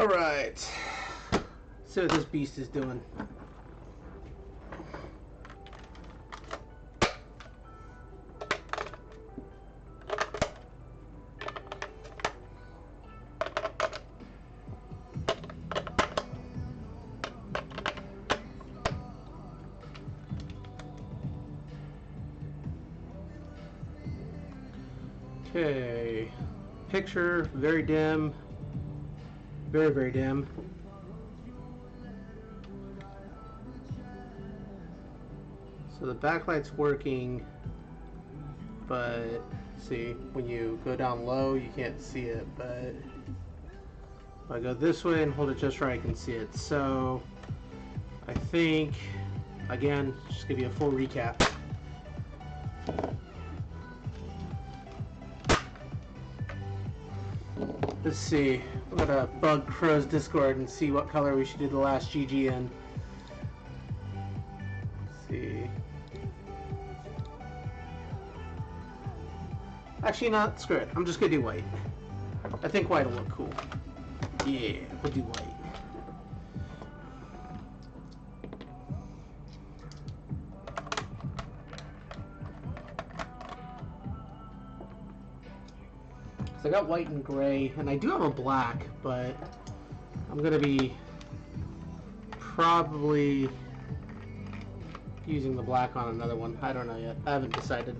Alright. See what this beast is doing. Okay. Picture, very dim. Very, very dim. So the backlight's working, but see, when you go down low, you can't see it, but if I go this way and hold it just right, I can see it. So I think, again, just give you a full recap. Let's see. I'm gonna bug Crow's Discord and see what color we should do the last GG in. Let's see. Actually, not. Screw it. I'm just gonna do white. I think white will look cool. Yeah, we'll do white. So I got white and gray, and I do have a black, but I'm gonna be probably using the black on another one. I don't know yet. I haven't decided.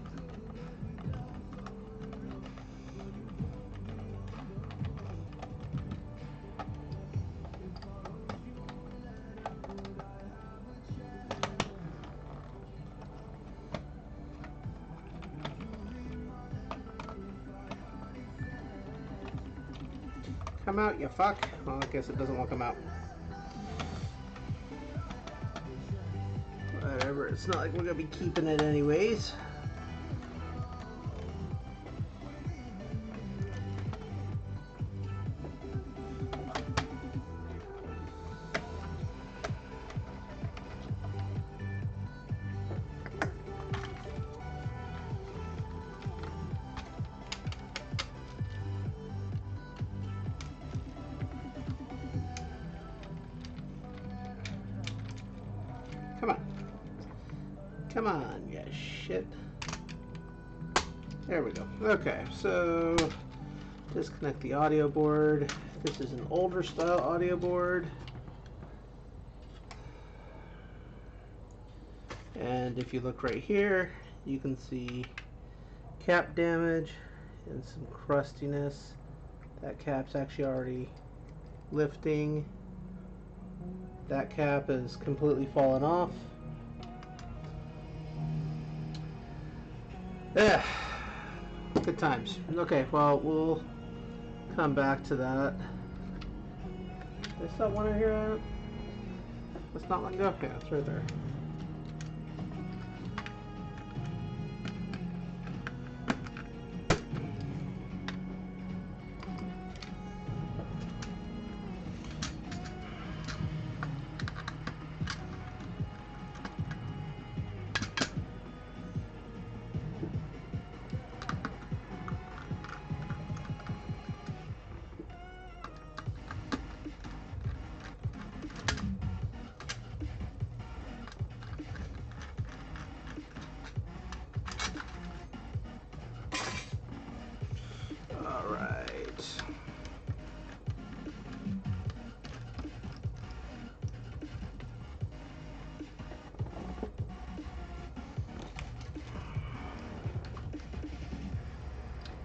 Come out, you fuck. Well, I guess it doesn't want to come out. Whatever, it's not like we're gonna be keeping it anyways. Come on. Come on, you shit. There we go. Okay, so disconnect the audio board. This is an older style audio board. And if you look right here, you can see cap damage and some crustiness. That cap's actually already lifting. That cap is completely fallen off. Yeah, good times. Okay, well, we'll come back to that. Is that one in here? Let's not let go. Yeah, it's right there.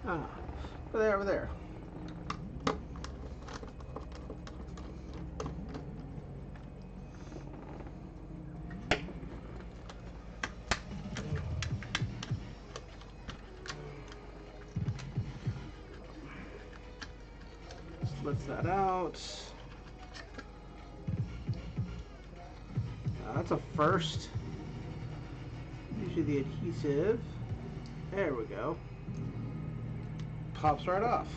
Ah, over there. Splits that out. That's a first. Usually the adhesive. There we go. Pops right off.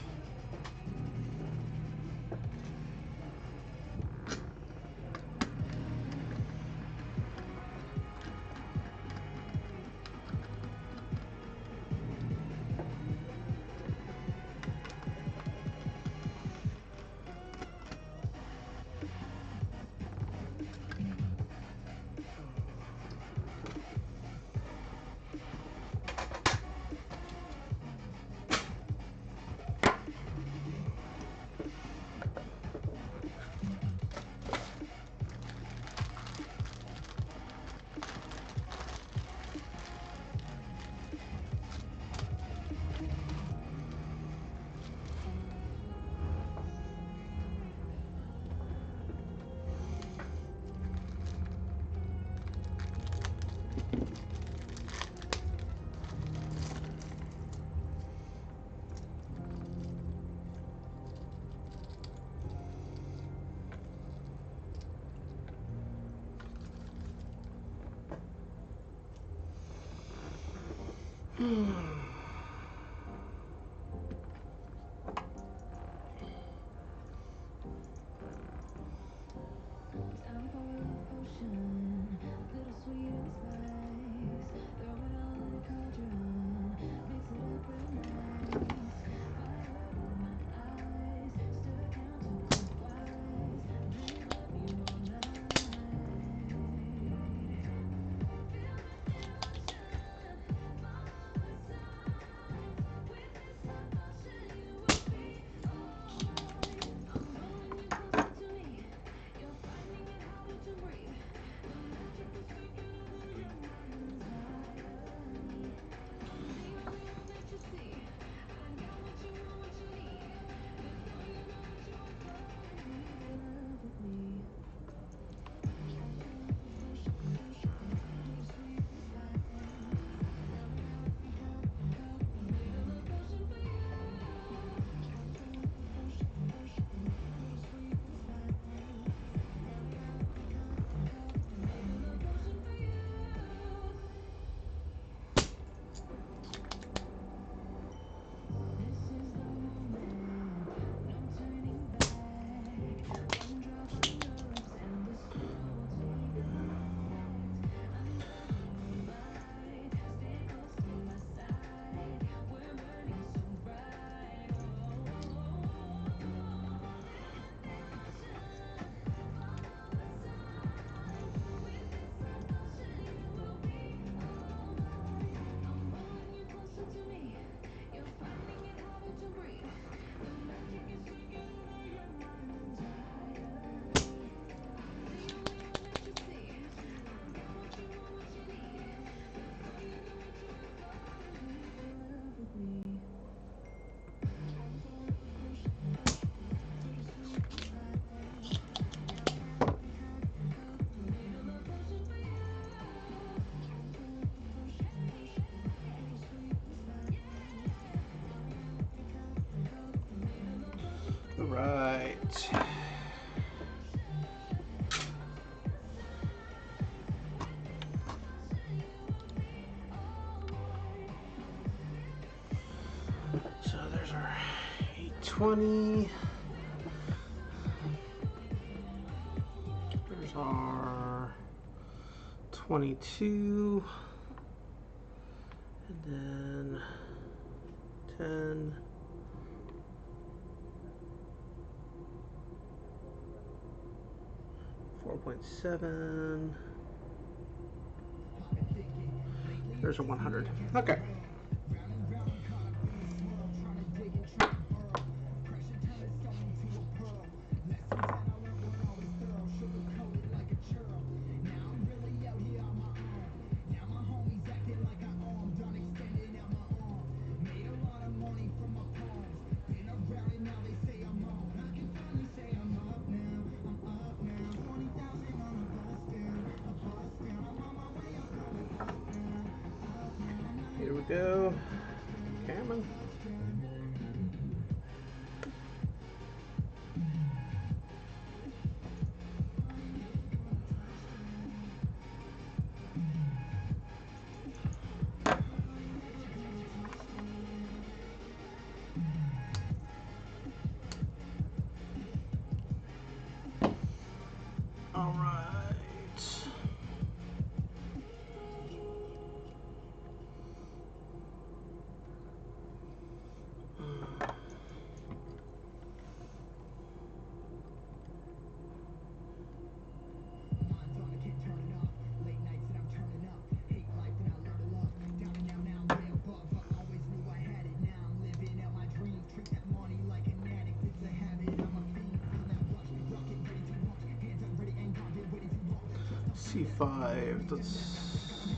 Right. So there's our 820. There's our 22. And then 10. 4.7. There's a 100. Okay. Here we go. Cameron. All right. C5. That's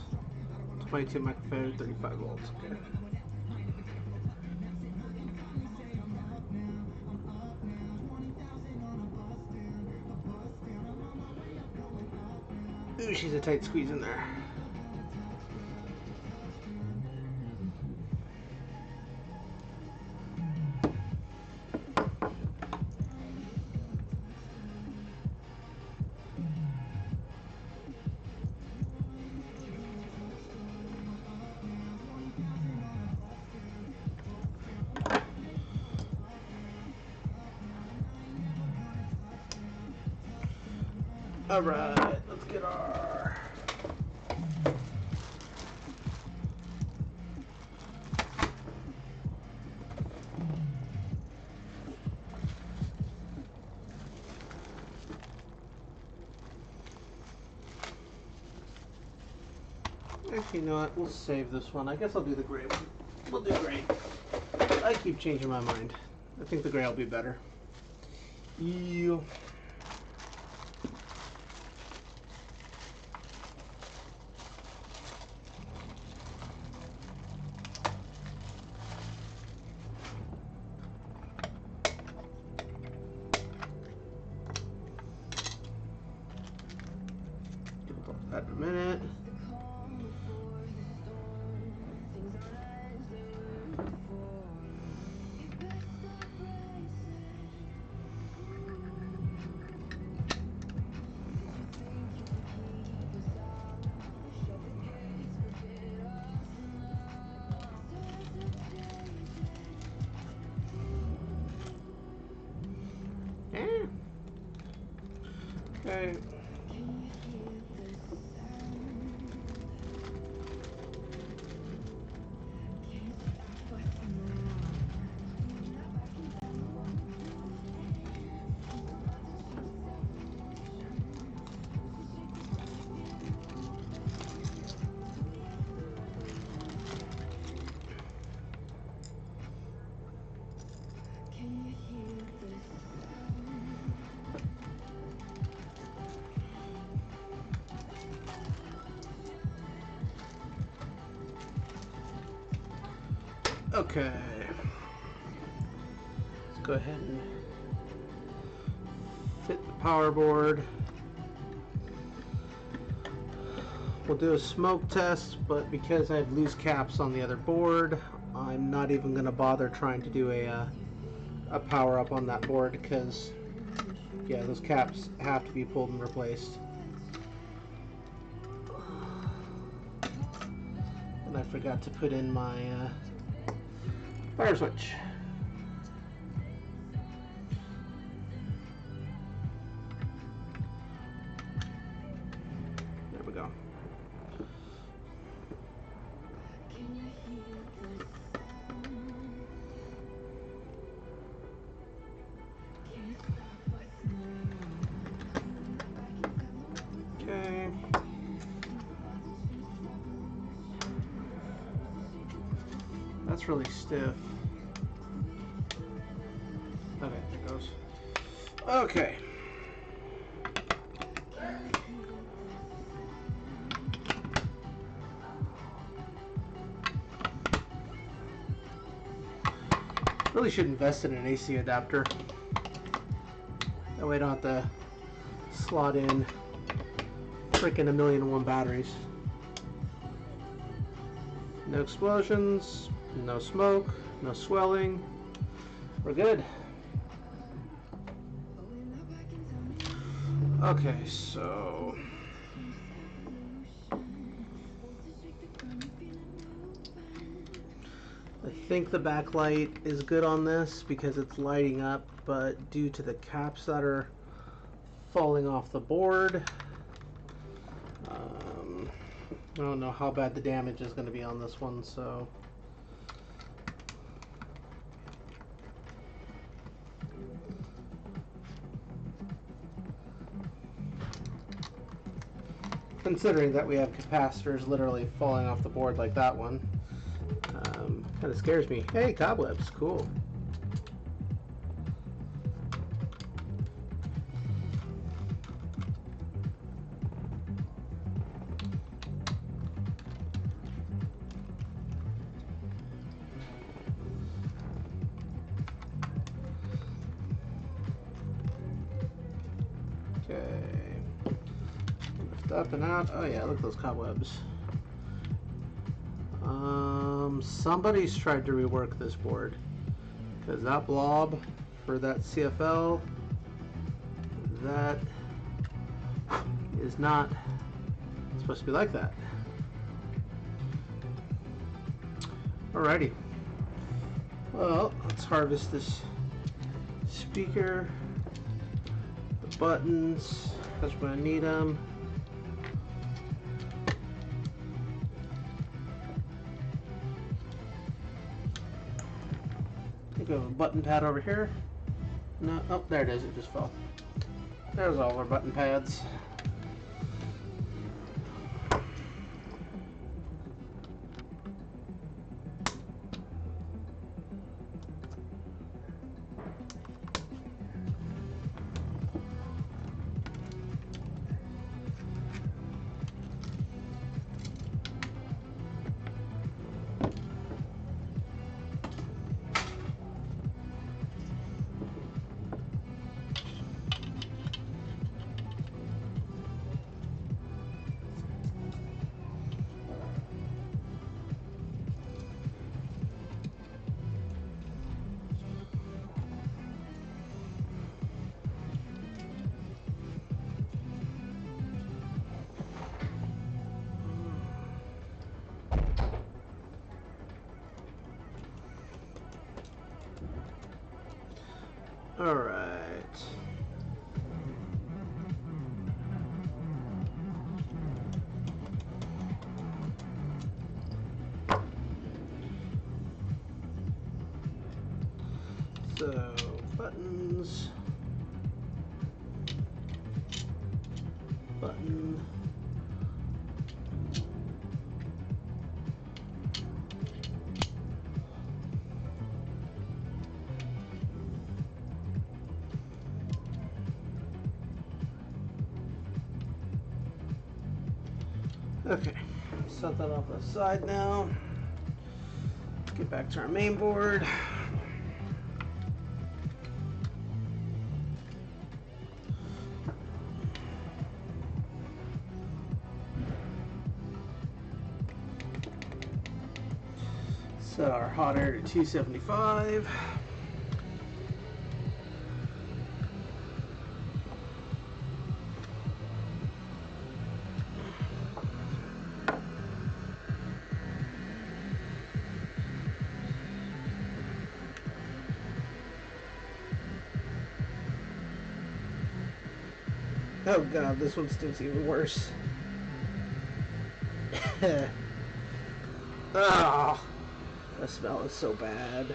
22 microfarad, 35 volts. Okay. Ooh, she's a tight squeeze in there. Alright, let's get our... Actually, you know what? We'll save this one. I guess I'll do the gray one. We'll do gray. I keep changing my mind. I think the gray will be better. You. That in a minute. Okay. Okay. Let's go ahead and fit the power board. We'll do a smoke test, but because I have loose caps on the other board, I'm not even going to bother trying to do a power up on that board because, yeah, those caps have to be pulled and replaced. And I forgot to put in my fire switch. There we go. Okay. That's really stiff. Okay, there it goes. Okay. Really should invest in an AC adapter. That way I don't have to slot in freaking 1,000,001 batteries. No explosions, no smoke, no swelling. We're good. Okay, so I think the backlight is good on this because it's lighting up, but due to the caps that are falling off the board, I don't know how bad the damage is going to be on this one, so considering that we have capacitors literally falling off the board like that one, kind of scares me. Hey, cobwebs, cool. Okay. Lift up and out. Oh yeah, look at those cobwebs. Somebody's tried to rework this board because that blob for that CFL, that is not supposed to be like that. Alrighty. Well, let's harvest this speaker, the buttons. because we're gonna need them. I think we have a button pad over here. No, oh, there it is. It just fell. There's all our button pads. All right. So, buttons. Button. Okay, set that off to the side now. Let's get back to our main board. Set our hot air to 275. Oh god, this one stinks even worse. Oh, the smell is so bad.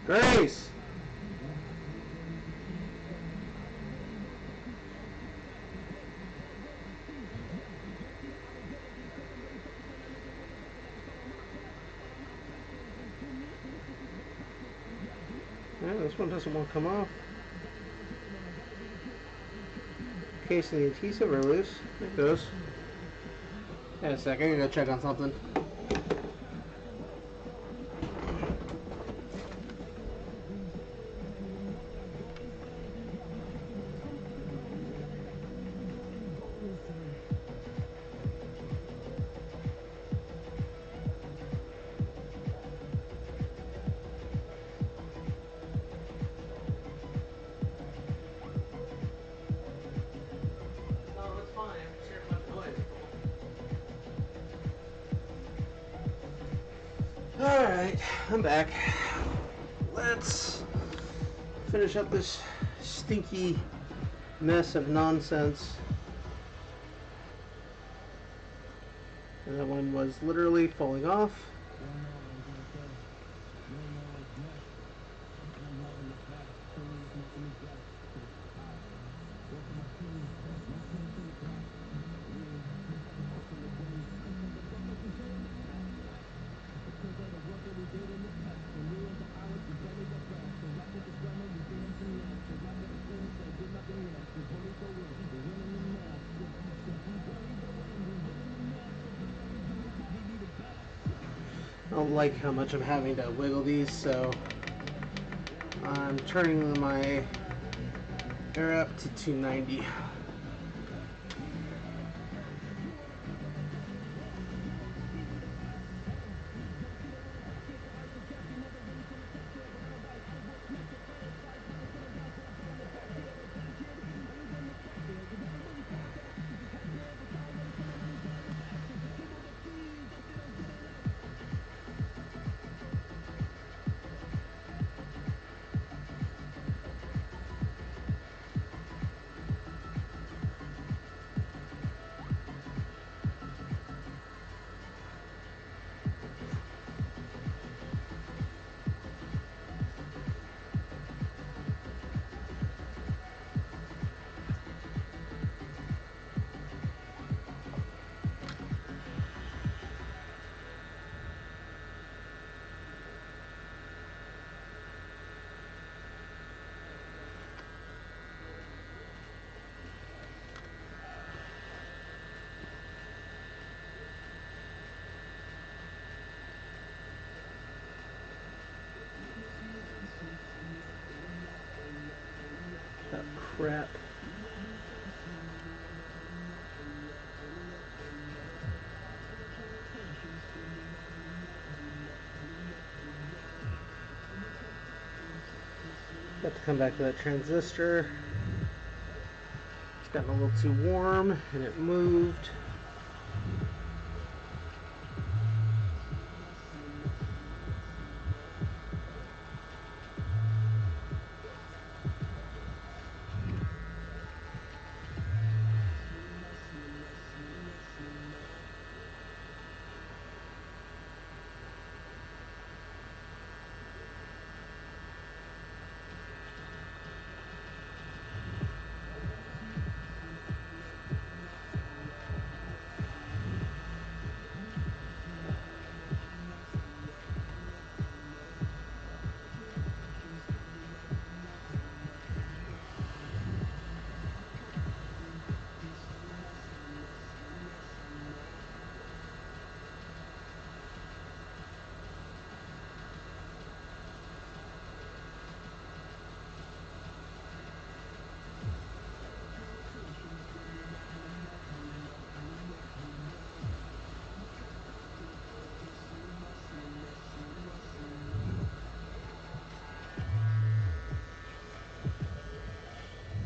Grace! Yeah, this one doesn't want to come off. In case the adhesive are loose. It goes. Wait a sec, I gotta go check on something. Alright, I'm back. Let's finish up this stinky mess of nonsense. And that one was literally falling off. I don't like how much I'm having to wiggle these, so I'm turning my air up to 290. crap. Got to come back to that transistor. It's gotten a little too warm and it moved.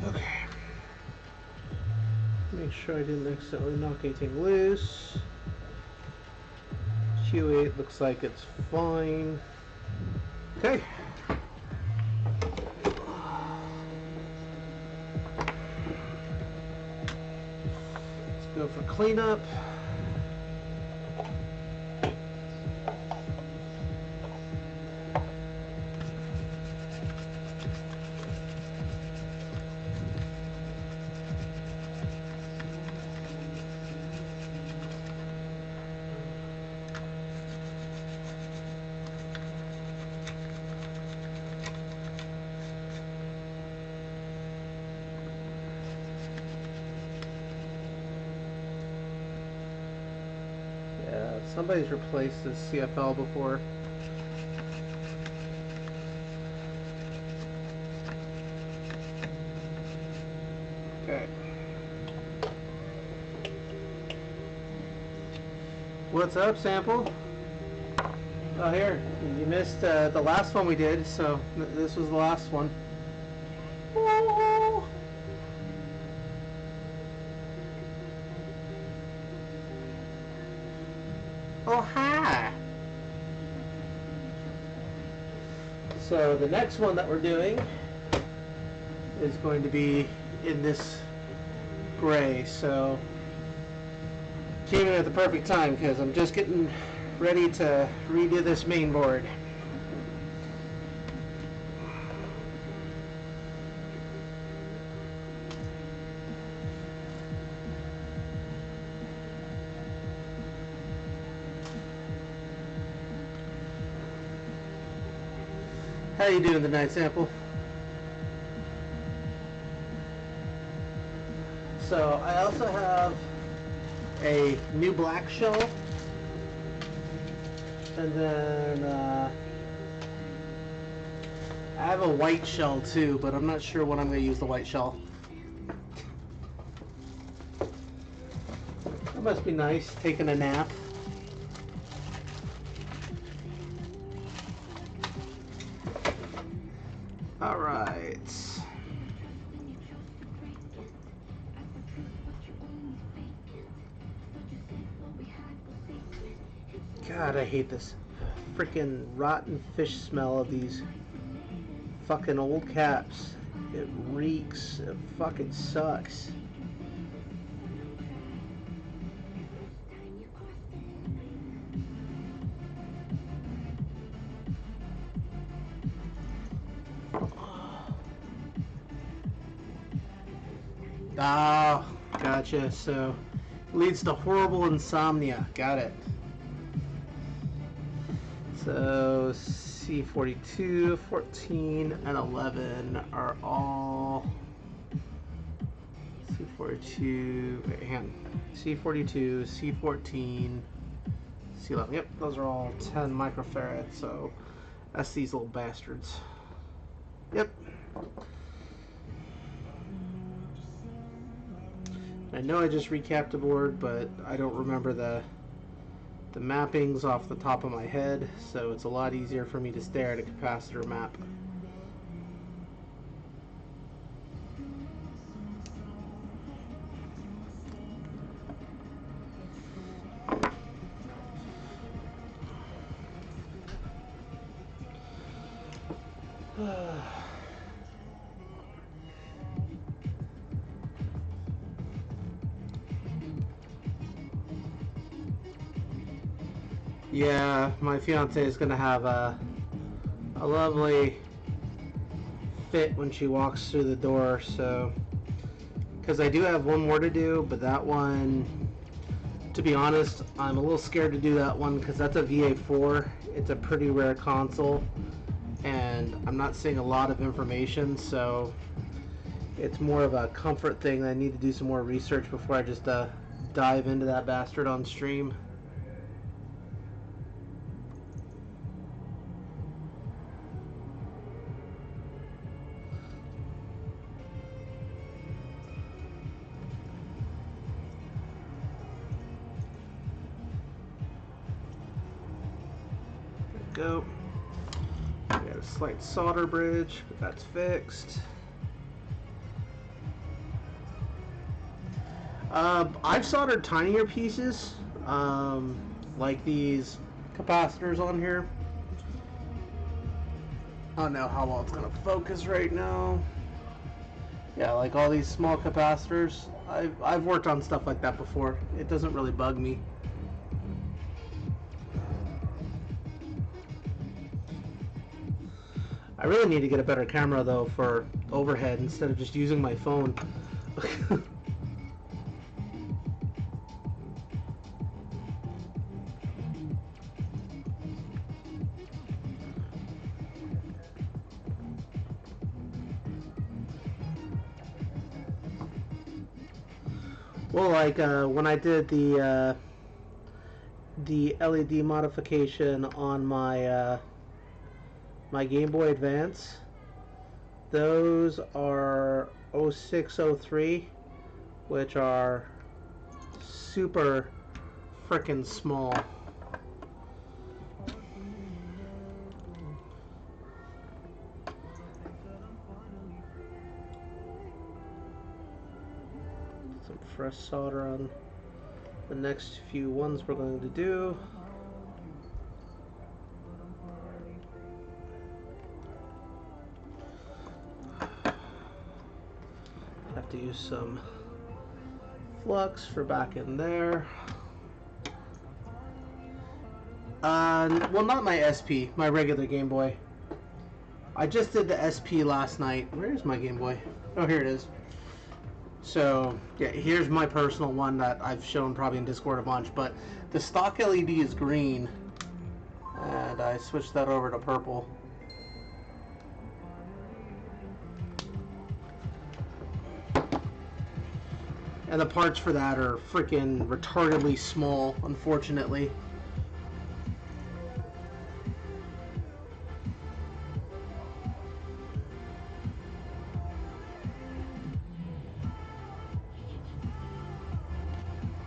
Okay. Make sure I didn't accidentally knock anything loose. Q8 looks like it's fine. Okay. Let's go for cleanup. Somebody's replaced this CFL before. Okay. What's up, Sample? Oh, here. You missed the last one we did, so this was the last one. Oh, oh hi. So the next one that we're doing is going to be in this gray, so came in at the perfect time because I'm just getting ready to redo this main board. How you doing tonight, Sample? So I also have a new black shell, and then I have a white shell too, but I'm not sure when I'm going to use the white shell. That must be nice, taking a nap. All right. God, I hate this freaking rotten fish smell of these fucking old caps. It reeks. It fucking sucks. Ah, gotcha. So, leads to horrible insomnia. Got it. So, C42, 14, and 11 are all C42. Wait, hang on. C42, C14, C11. Yep, those are all 10 microfarads. So, that's these little bastards. Yep. I know I just recapped the board, but I don't remember the mappings off the top of my head, so it's a lot easier for me to stare at a capacitor map. Yeah, my fiance is gonna have a lovely fit when she walks through the door, so because I do have one more to do, but that one, to be honest, I'm a little scared to do that one because that's a VA4. It's a pretty rare console, and I'm not seeing a lot of information, so it's more of a comfort thing. I need to do some more research before I just dive into that bastard on stream. Go. We got a slight solder bridge, but that's fixed. I've soldered tinier pieces, like these capacitors on here. I don't know how well it's gonna focus right now. Yeah, like all these small capacitors. I've worked on stuff like that before. It doesn't really bug me. I really need to get a better camera though for overhead instead of just using my phone. Well, like when I did the LED modification on my my Game Boy Advance, those are 0603, which are super frickin' small. Some fresh solder on the next few ones we're going to do. Have to use some flux for back in there. Well, not my SP, my regular Game Boy. I just did the SP last night. Where's my Game Boy? Oh, here it is. So, yeah, here's my personal one that I've shown probably in Discord a bunch, but the stock LED is green, and I switched that over to purple. And the parts for that are freaking retardedly small, unfortunately.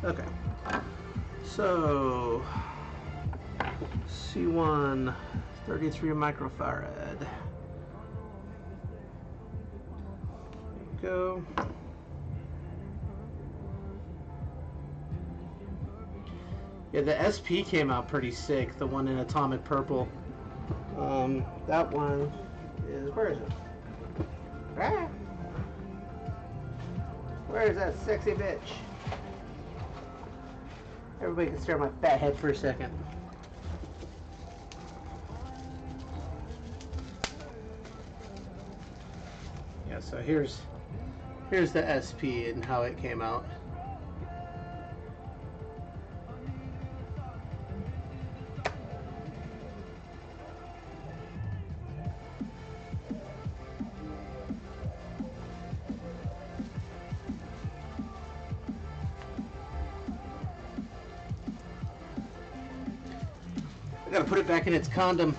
Okay. So, C1, 33 microfarad. There we go. Yeah, the SP came out pretty sick, the one in atomic purple. That one is, where is it? Ah! Where is that sexy bitch? Everybody can stare at my fat head for a second. Yeah, so here's the SP and how it came out. I gotta put it back in its condom.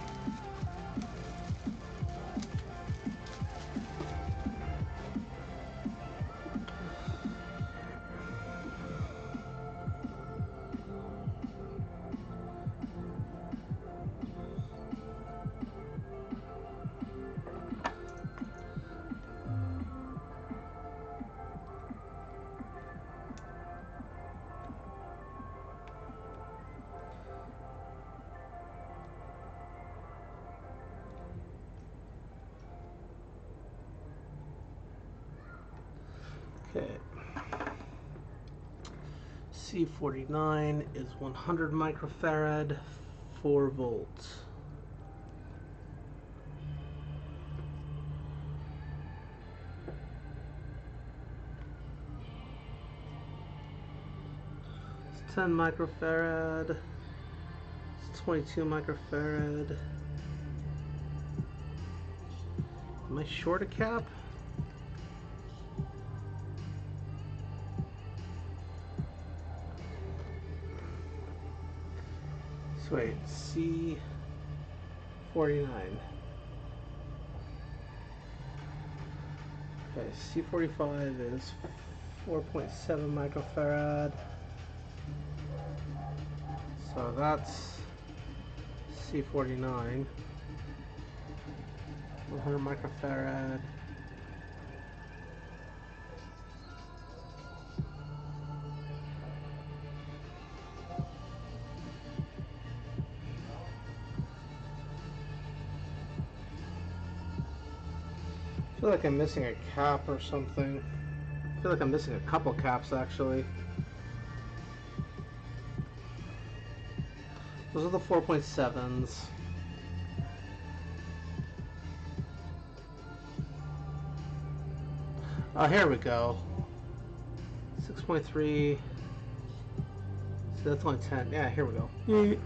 Okay. C49 is 100 microfarad, 4 volts. It's 10 microfarad. It's 22 microfarad. Am I short a cap? So wait, C49. Okay, C45 is 4.7 microfarad. So that's C49. 100 microfarad. I feel like I'm missing a cap or something. I feel like I'm missing a couple caps actually. Those are the 4.7s. Oh, here we go. 6.3. See, that's only 10. Yeah, here we go. See,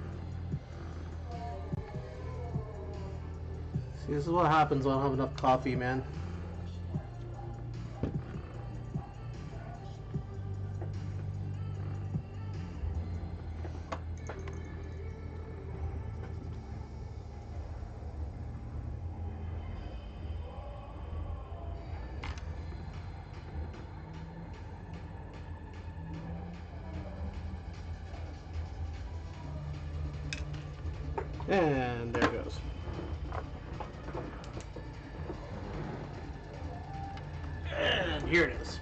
this is what happens when I don't have enough coffee, man. And there it goes. And here it is.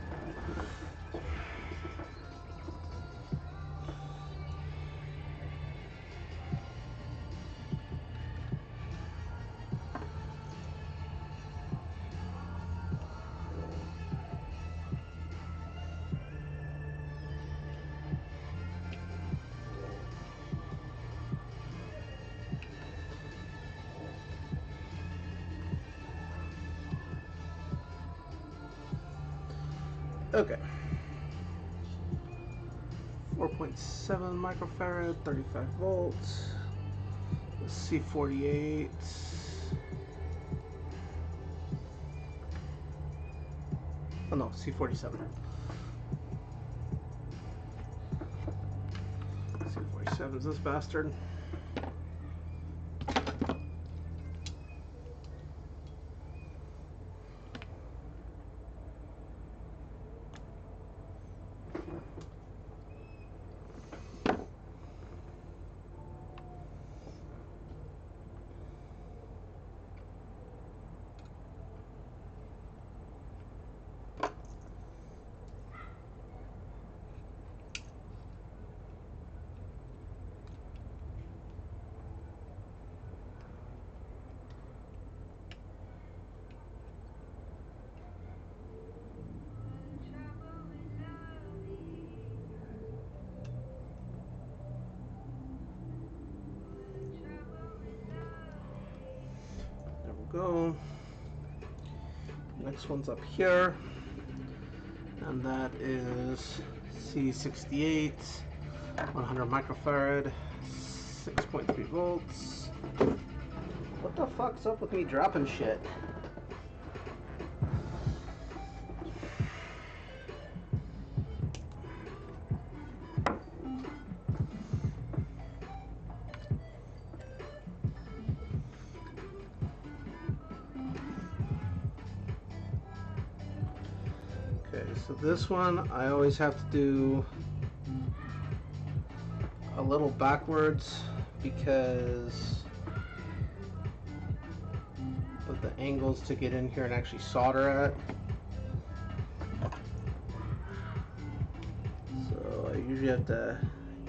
Okay. 4.7 microfarad, 35 volts. C48. Oh no, C47. C47 is this bastard. There we go. Next one's up here. And that is C68, 100 microfarad, 6.3 volts. What the fuck's up with me dropping shit? Okay, so this one I always have to do a little backwards because of the angles to get in here and actually solder at. So I usually have to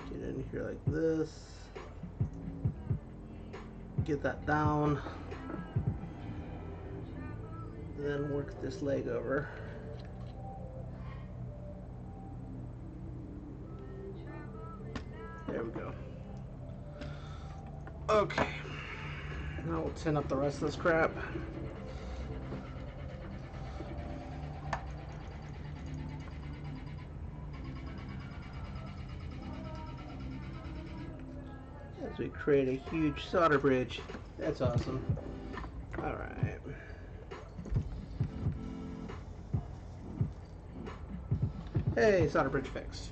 get in here like this, get that down, then work this leg over. There we go. Okay. Now we'll tin up the rest of this crap. As we create a huge solder bridge. That's awesome. Alright. Hey, solder bridge fixed.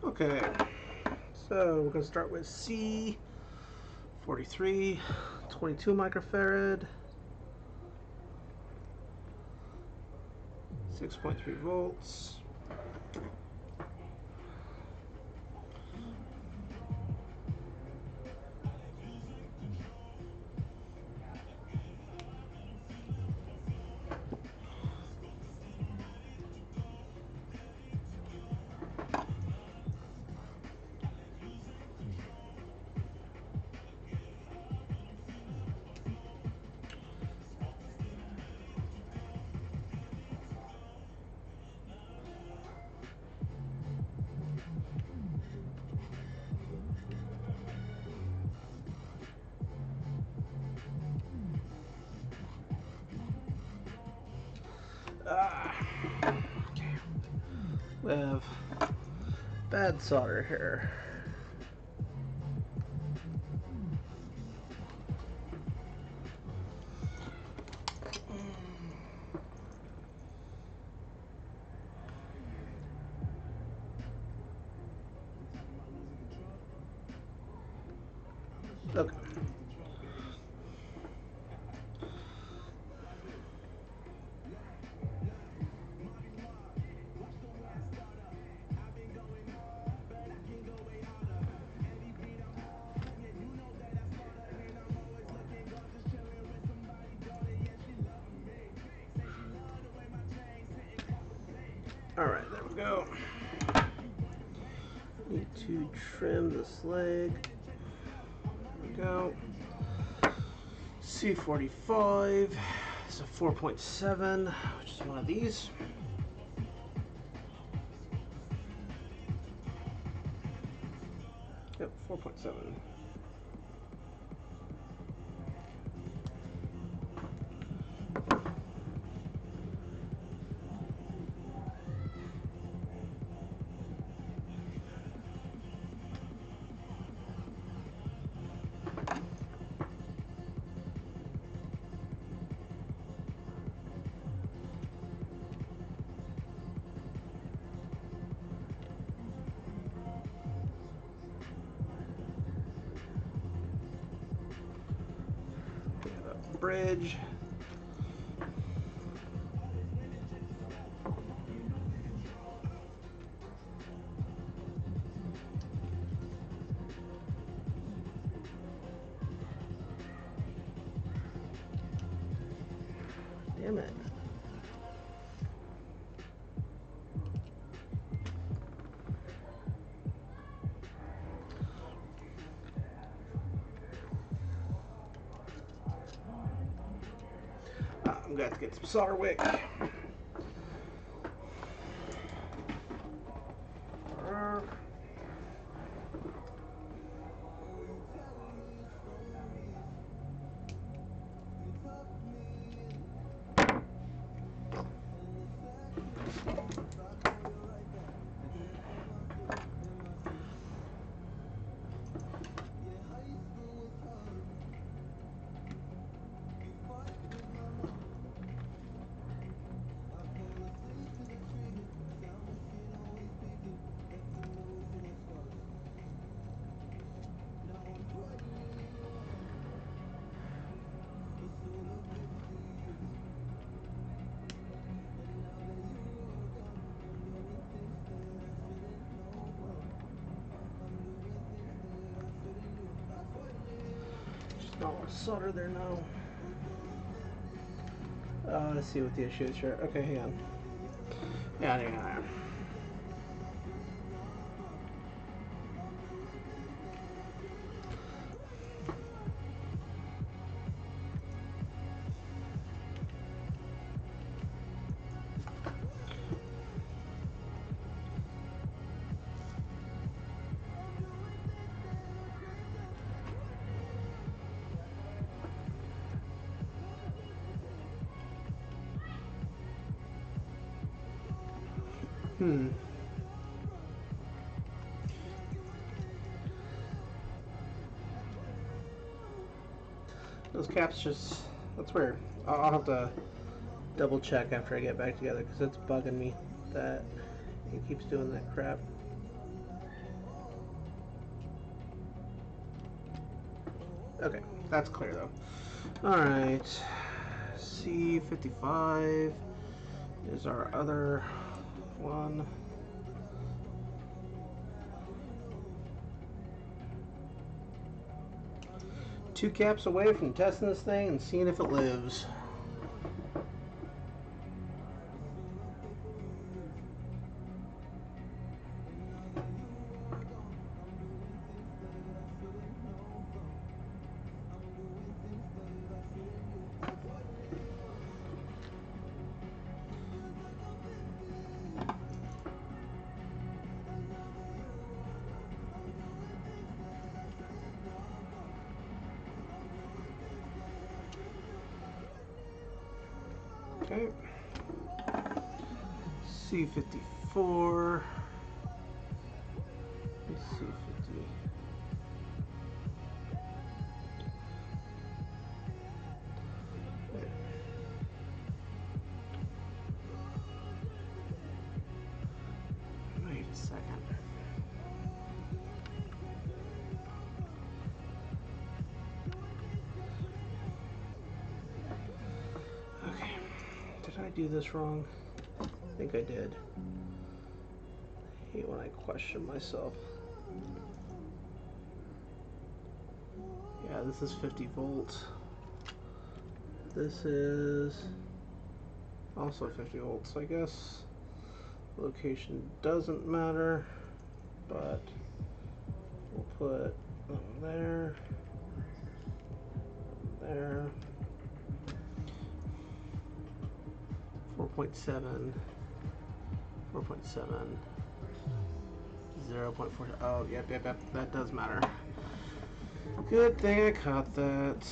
Okay, so we're going to start with C43, 22 microfarad, 6.3 volts. Okay. We have bad solder here. Okay. Alright, there we go. Need to trim this leg. There we go. C45 is a 4.7, which is one of these. Yep, 4.7. Bridge. Damn it. I'm going to have to get some solder wick. Not want to solder there now. Let's see what the issue is here. Okay, hang on. Yeah. Those caps just... That's weird. I'll have to double check after I get back together because it's bugging me that it keeps doing that crap. Okay, that's clear though. Alright. C55 is our other one. Two caps away from testing this thing and seeing if it lives. Okay. C54. C50. Wait a second. Okay. Did I do this wrong? I think I did. I hate when I question myself. Yeah, this is 50 volts. This is also 50 volts, I guess. Location doesn't matter, but we'll put them there, there. 4.7, 4.7, 0.4. Oh, yep, that does matter. Good thing I caught that.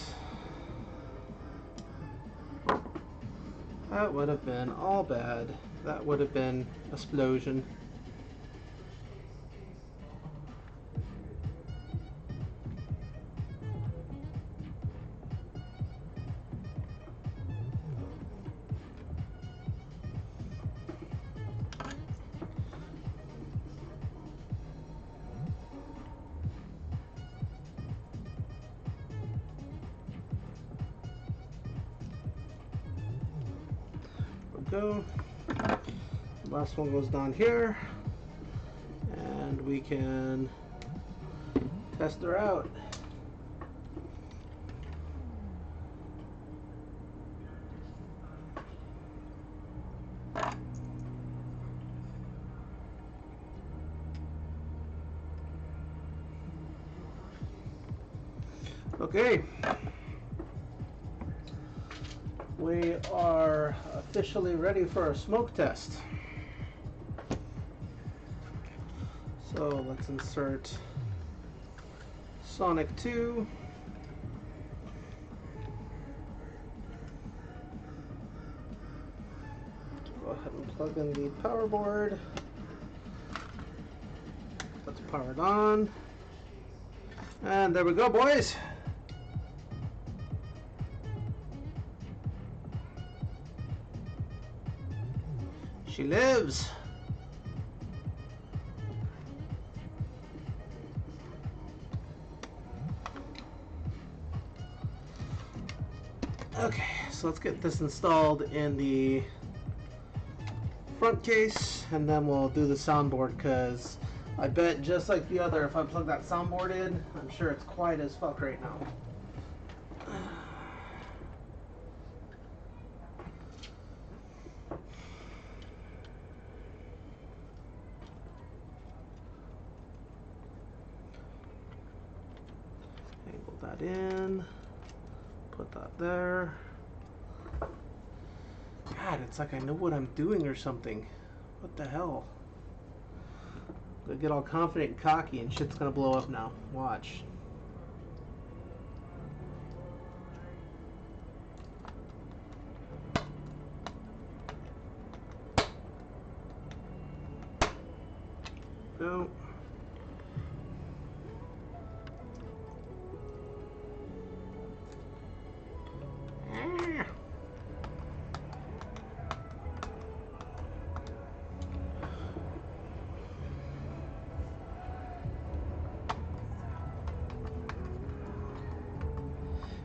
That would have been all bad. That would have been an explosion. Go. The last one goes down here, and we can test her out. Okay, we are officially ready for a smoke test. So let's insert Sonic 2. Go ahead and plug in the power board. Let's power it on. And there we go, boys. She lives. Okay, so let's get this installed in the front case, and then we'll do the soundboard, because I bet just like the other, if I plug that soundboard in, I'm sure it's quiet as fuck right now. that in. Put that there. God, it's like I know what I'm doing or something. What the hell? I'm gonna get all confident and cocky and shit's gonna blow up now. Watch. Go.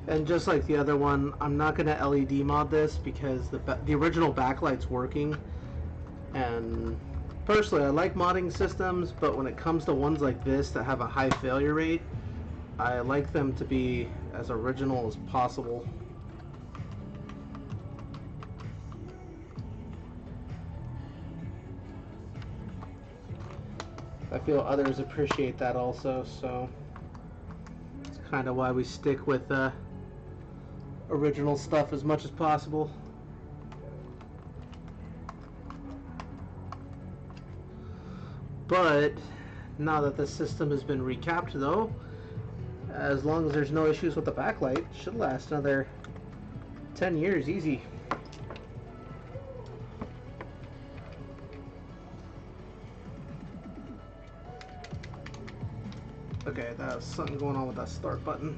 And just like the other one, I'm not going to LED mod this because the original backlight's working. And personally, I like modding systems, but when it comes to ones like this that have a high failure rate, I like them to be as original as possible. I feel others appreciate that also, so it's kind of why we stick with original stuff as much as possible. But now that the system has been recapped though, as long as there's no issues with the backlight, it should last another 10 years easy. Okay, that's something going on with that start button.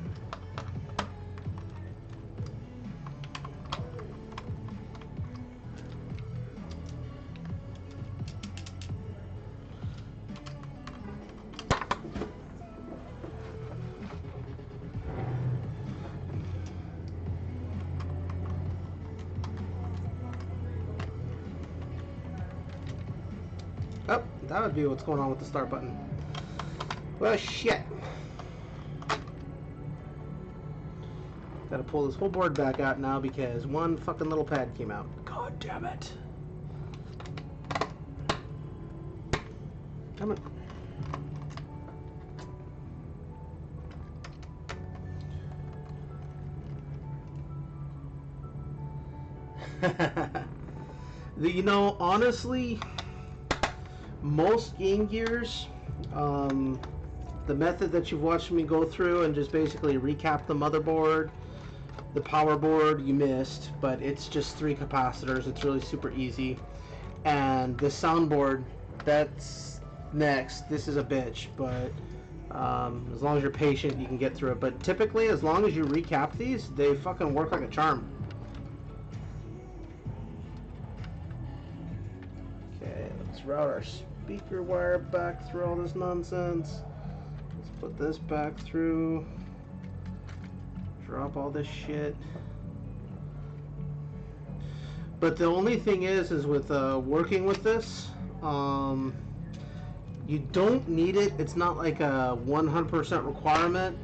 Oh, that would be what's going on with the start button. Well, shit. Gotta pull this whole board back out now because one fucking little pad came out. God damn it. Come on. You know, honestly, most Game Gears, the method that you've watched me go through and just basically recap the motherboard, the power board you missed, but it's just 3 capacitors. It's really super easy. And the soundboard, that's next. This is a bitch, but as long as you're patient, you can get through it. But typically, as long as you recap these, they fucking work like a charm. Okay, let's route our speaker wire back through all this nonsense. Let's put this back through. Drop all this shit. But the only thing is with working with this, you don't need it. It's not like a 100% requirement,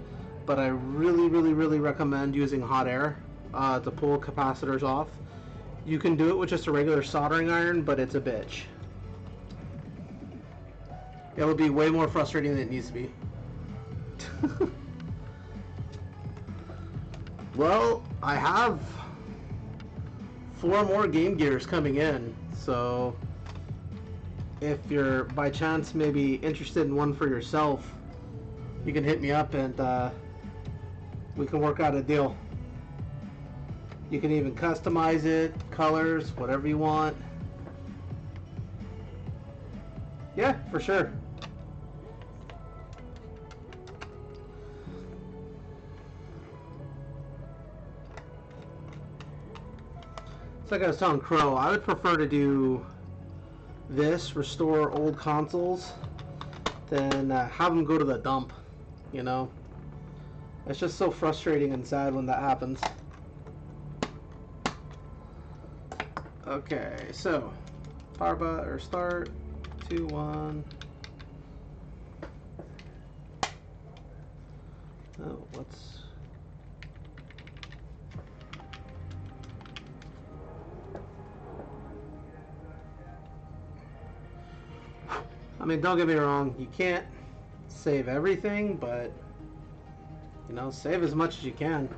but I really recommend using hot air to pull capacitors off. You can do it with just a regular soldering iron, but it's a bitch. It would be way more frustrating than it needs to be. Well, I have 4 more Game Gears coming in, so if you're by chance maybe interested in one for yourself, you can hit me up and we can work out a deal. You can even customize it, colors, whatever you want. Yeah, for sure. It's like I was telling Crow, I would prefer to do this, restore old consoles, than have them go to the dump, you know? It's just so frustrating and sad when that happens. Okay, so, power button, or start, 2, 1. Oh, what's... I mean, don't get me wrong, you can't save everything, but You know, save as much as you can.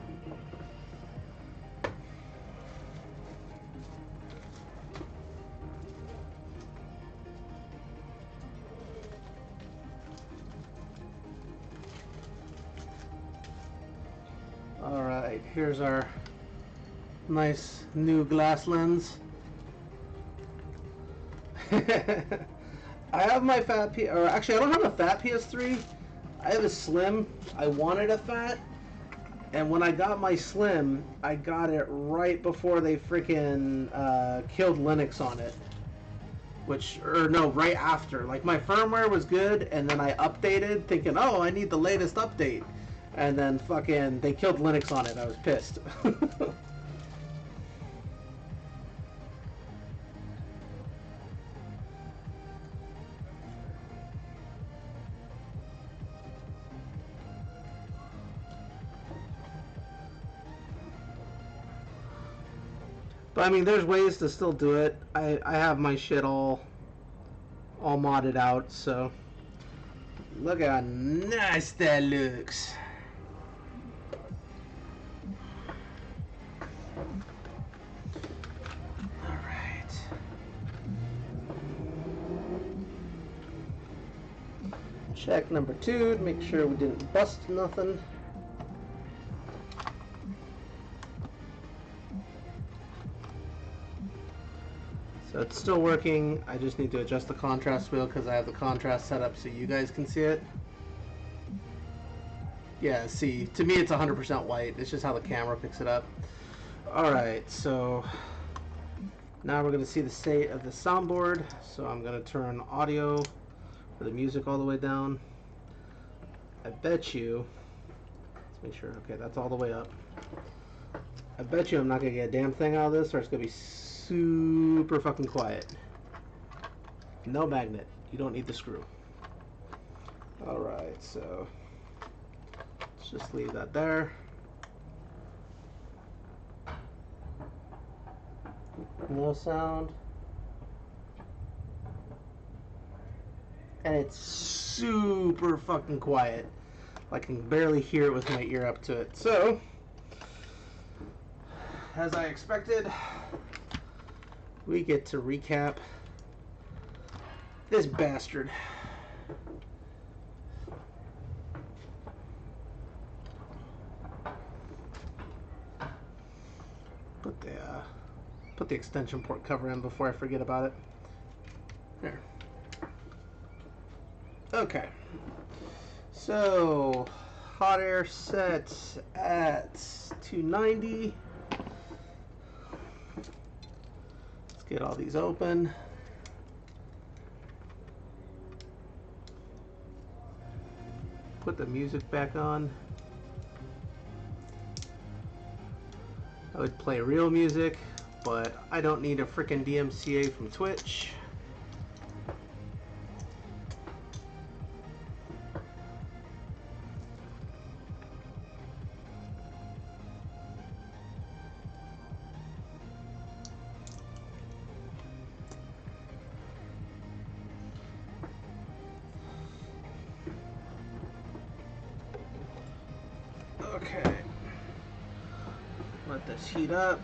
Alright, here's our nice new glass lens. I have my fat or actually I don't have a fat PS3. I have a slim. I wanted a fat, and when I got my slim, I got it right before they freaking killed Linux on it. Or no, right after. Like, my firmware was good, and then I updated thinking, oh, I need the latest update. And then fucking they killed Linux on it. I was pissed. But I mean, there's ways to still do it. I have my shit all modded out, so look how nice that looks. All right. Check number 2 to make sure we didn't bust nothing. So it's still working. I just need to adjust the contrast wheel because I have the contrast set up so you guys can see it. Yeah, see, to me it's 100% white. It's just how the camera picks it up. Alright, so now we're going to see the state of the soundboard. So I'm going to turn audio for the music all the way down. I bet you, let's make sure, okay, that's all the way up. I bet you I'm not going to get a damn thing out of this, or it's going to be super fucking quiet. No magnet. You don't need the screw. Alright, so let's just leave that there. No sound. And it's super fucking quiet. I can barely hear it with my ear up to it. So, as I expected, we get to recap this bastard. Put the extension port cover in before I forget about it. There. Okay. So, hot air set at 290. Let's get all these open. Put the music back on. I would play real music, but I don't need a frickin' DMCA from Twitch. Okay. Let this heat up.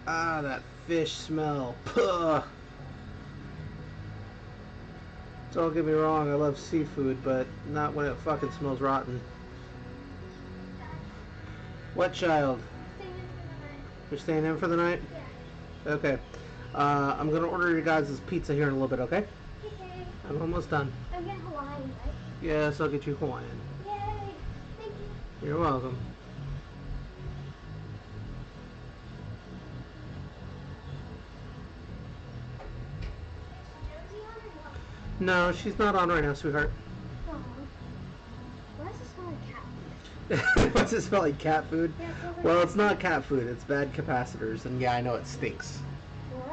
Ah, that fish smell. Puh. Don't get me wrong, I love seafood, but not when it fucking smells rotten. What child? You're staying in for the night? Yeah. Okay. I'm gonna order your guys' pizza here in a little bit, okay? Okay. I'm almost done. I'm getting Hawaiian, right? Yes, I'll get you Hawaiian. Yay! Thank you. You're welcome. No, she's not on right now, sweetheart. Oh. Why does it smell like cat food? Why does it smell like cat food? Yeah, it like well, it's not cat food. It's bad capacitors, and yeah, I know it stinks. Gross.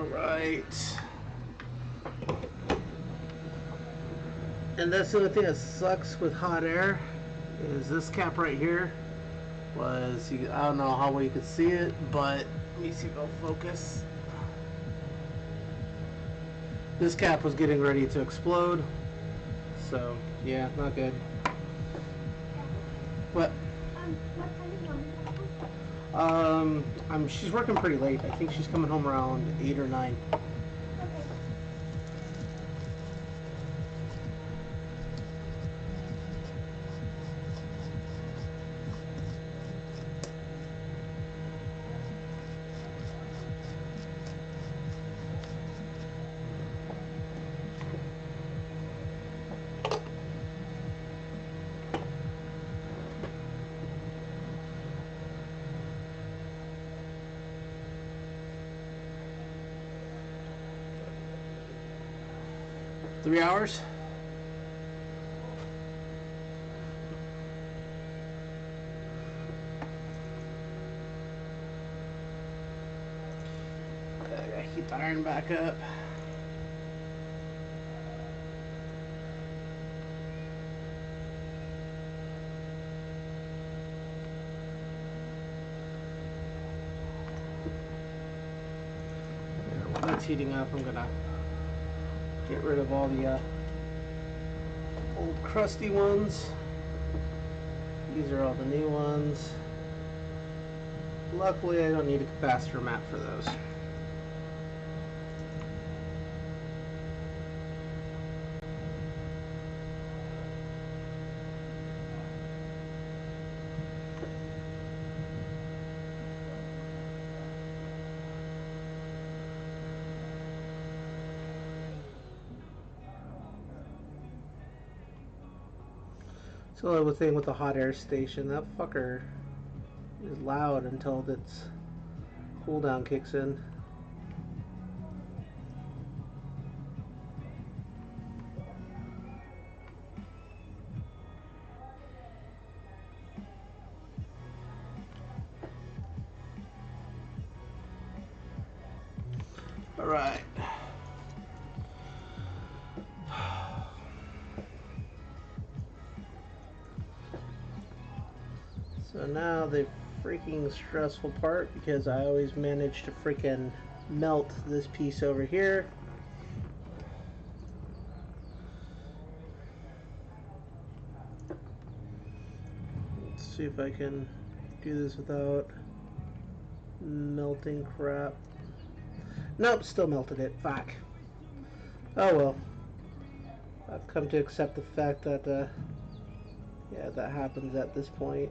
Alright. And that's the only thing that sucks with hot air is this cap right here was, I don't know how well you could see it, but let me see if it'll focus. This cap was getting ready to explode. So, yeah, not good. What? What time is mommy? She's working pretty late. I think she's coming home around 8 or 9. Okay. 3 hours? I gotta heat the iron back up. While that's heating up, I'm gonna get rid of all the old crusty ones. These are all the new ones. Luckily, I don't need a capacitor mat for those. So the thing with the hot air station, that fucker is loud until its cooldown kicks in. All right. So now the freaking stressful part, because I always manage to freaking melt this piece over here. Let's see if I can do this without melting crap. Nope, still melted it. Fuck. Oh well. I've come to accept the fact that, yeah, that happens at this point.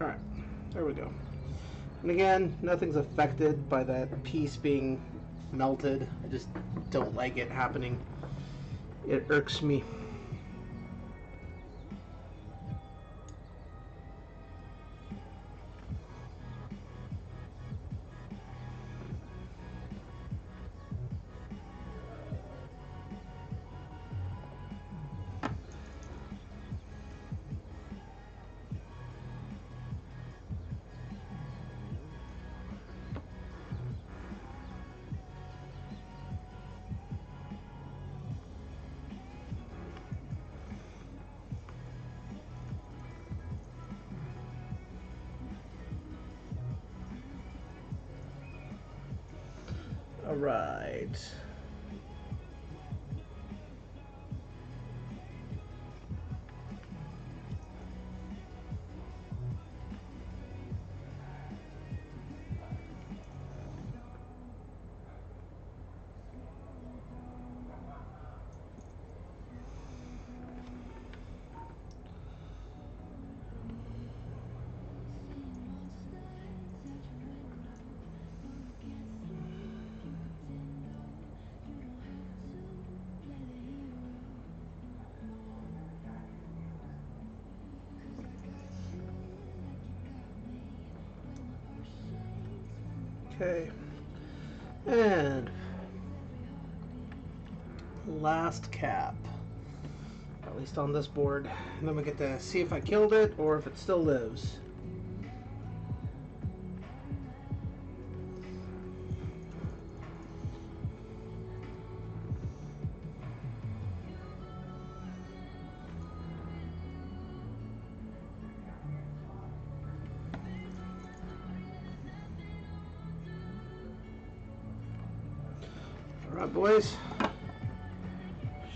Alright, there we go. And again, nothing's affected by that piece being melted. I just don't like it happening. It irks me. All right. Okay. And last cap. At least on this board. And then we get to see if I killed it or if it still lives. Alright, boys.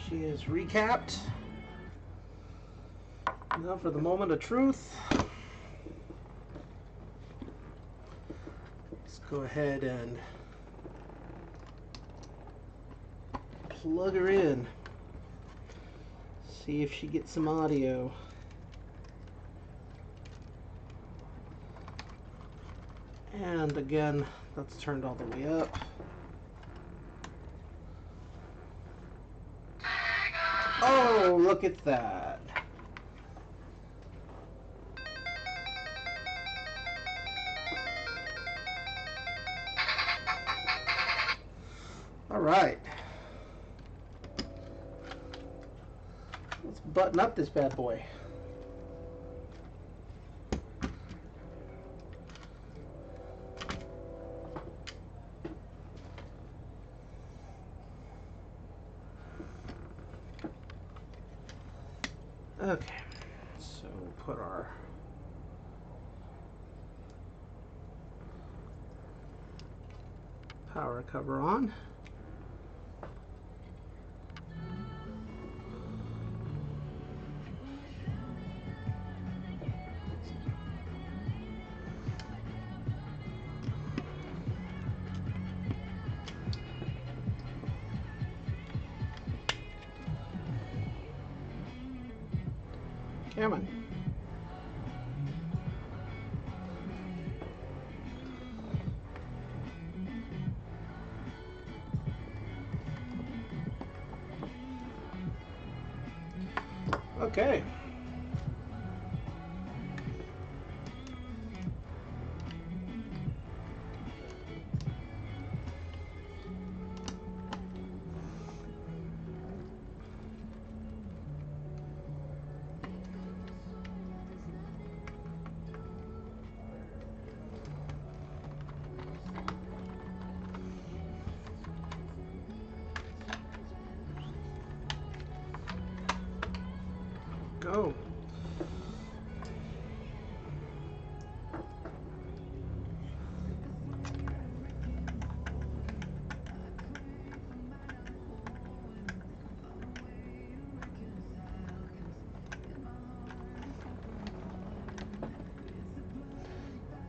She is recapped. Now for the moment of truth. Let's go ahead and plug her in. See if she gets some audio. And again, that's turned all the way up. Oh, look at that. All right. Let's button up this bad boy. Okay, so we'll put our power cover on. Come on. Okay. Go.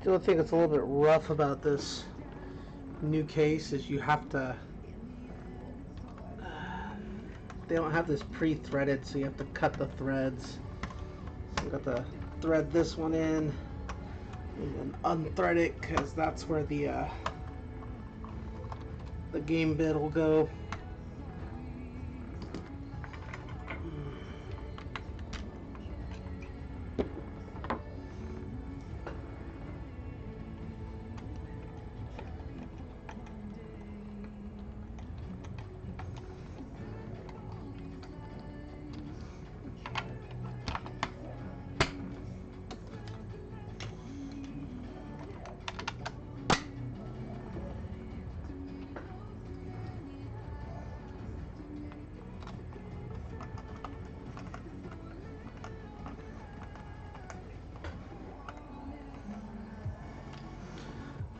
The only thing that's a little bit rough about this new case is you have to, they don't have this pre-threaded, so you have to cut the threads. So you got to thread this one in and then unthread it, because that's where the game bit will go.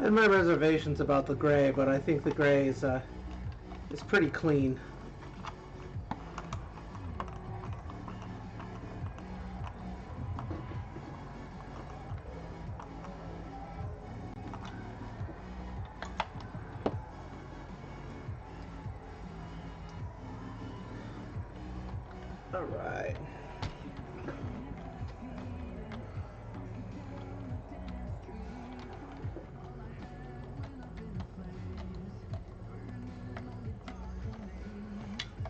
And my reservations about the gray, but I think the gray is pretty clean. All right.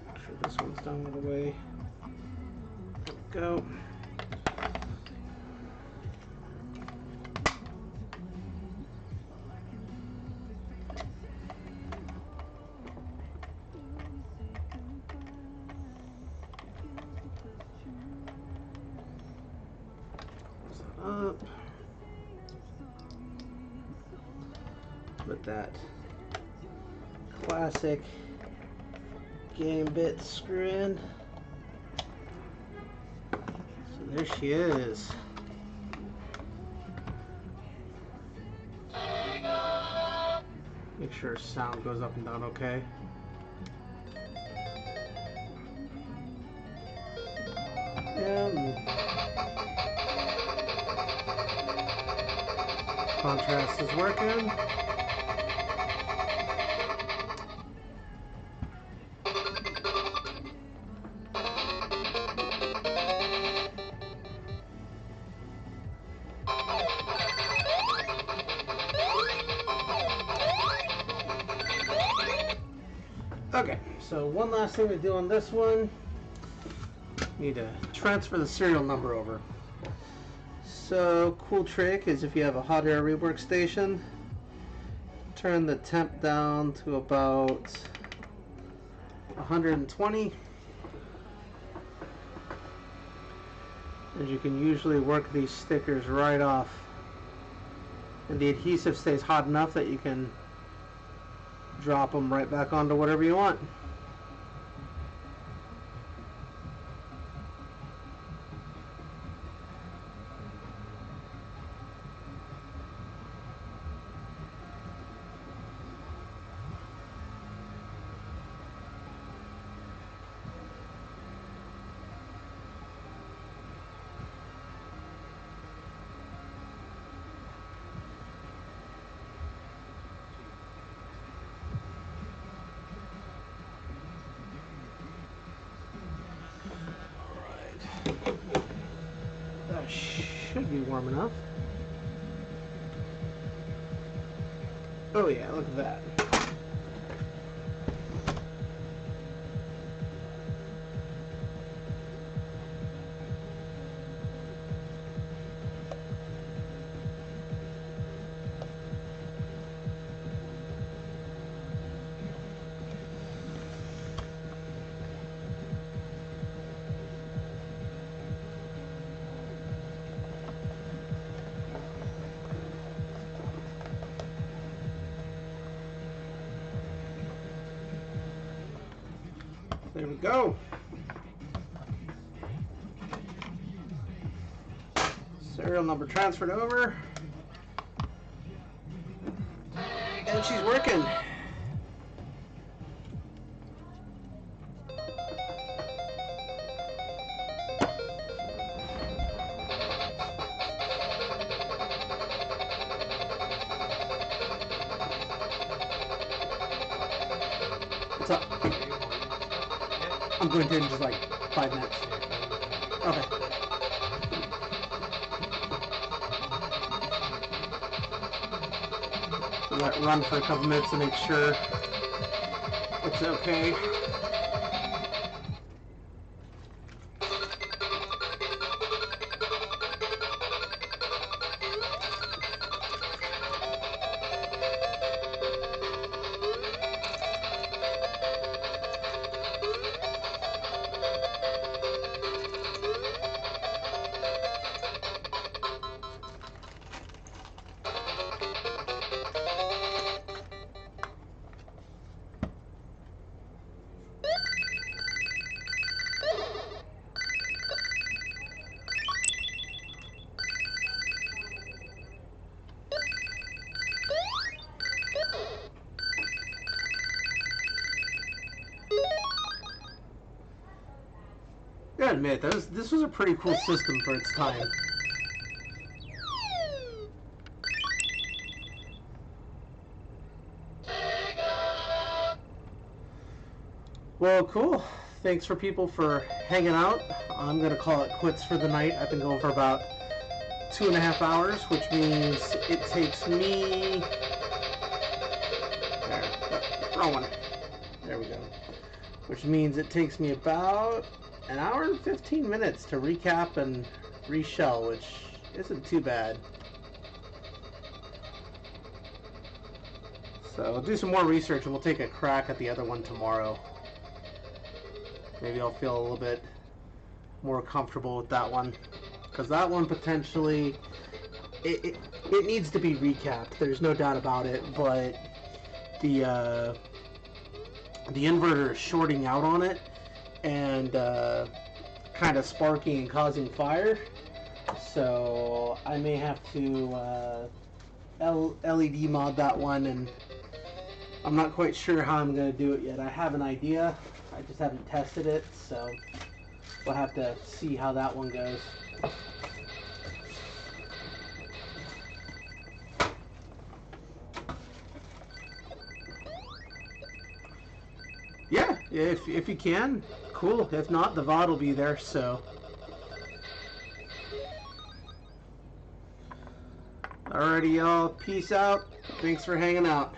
Make sure this one's done all the way. There we go. up with that classic game bit screw in. So there she is. Make sure sound goes up and down okay. Contrast is working. Okay, so one last thing to do on this one. Need to transfer the serial number over. So, cool trick is if you have a hot air rework station, turn the temp down to about 120. And you can usually work these stickers right off. And the adhesive stays hot enough that you can drop them right back onto whatever you want. That should be warm enough. Oh yeah, look at that. There we go. Serial number transferred over. And she's working. What's up? I'm going to in just like 5 minutes. Okay. Let it run for a couple minutes to make sure it's okay. Gotta admit, this was a pretty cool system for its time. Well, cool. Thanks for people for hanging out. I'm gonna call it quits for the night. I've been going for about 2.5 hours, which means it takes me... Wrong one. There we go. Which means it takes me about an hour and 15 minutes to recap and reshell, which isn't too bad. So we'll do some more research and we'll take a crack at the other one tomorrow. Maybe I'll feel a little bit more comfortable with that one, because that one potentially it needs to be recapped. There's no doubt about it. But the inverter is shorting out on it and kind of sparking and causing fire. So I may have to LED mod that one, and I'm not quite sure how I'm going to do it yet. I have an idea. I just haven't tested it, so we'll have to see how that one goes. Yeah, if you can, cool. If not, the VOD will be there, so. Alrighty, y'all. Peace out. Thanks for hanging out.